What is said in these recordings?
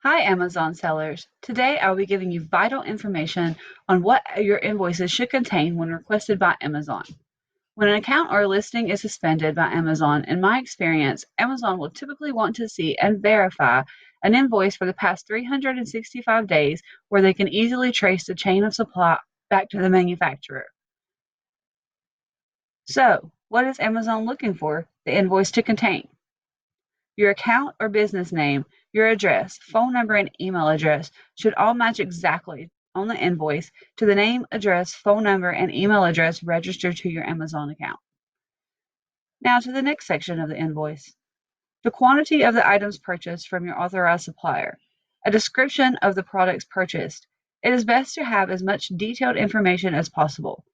Hi, Amazon sellers. Today I will be giving you vital information on what your invoices should contain when requested by Amazon. When an account or listing is suspended by Amazon, in my experience, Amazon will typically want to see and verify an invoice for the past 365 days where they can easily trace the chain of supply back to the manufacturer. So, what is Amazon looking for the invoice to contain? Your account or business name, your address, phone number, and email address should all match exactly on the invoice to the name, address, phone number, and email address registered to your Amazon account. Now to the next section of the invoice. The quantity of the items purchased from your authorized supplier. A description of the products purchased. It is best to have as much detailed information as possible.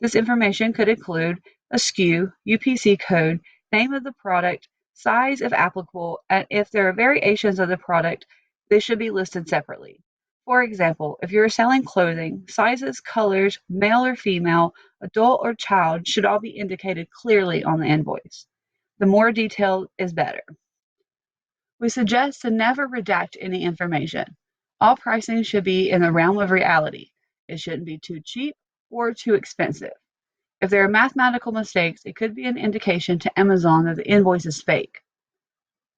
This information could include a SKU, UPC code, name of the product, size if applicable, and if there are variations of the product, they should be listed separately. For example, if you're selling clothing, sizes, colors, male or female, adult or child should all be indicated clearly on the invoice. The more detail is better. We suggest to never redact any information. All pricing should be in the realm of reality. It shouldn't be too cheap or too expensive. If there are mathematical mistakes, it could be an indication to Amazon that the invoice is fake.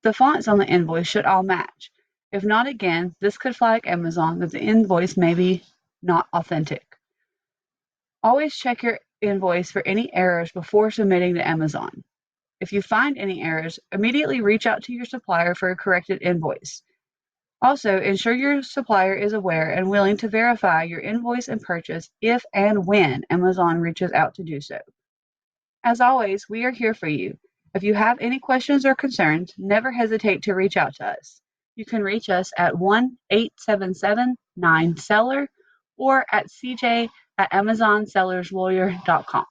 The fonts on the invoice should all match. If not, again, this could flag Amazon that the invoice may be not authentic. Always check your invoice for any errors before submitting to Amazon. If you find any errors, immediately reach out to your supplier for a corrected invoice. Also, ensure your supplier is aware and willing to verify your invoice and purchase if and when Amazon reaches out to do so. As always, we are here for you. If you have any questions or concerns, never hesitate to reach out to us. You can reach us at 1-877-9-SELLER or at cj@amazonsellerslawyer.com.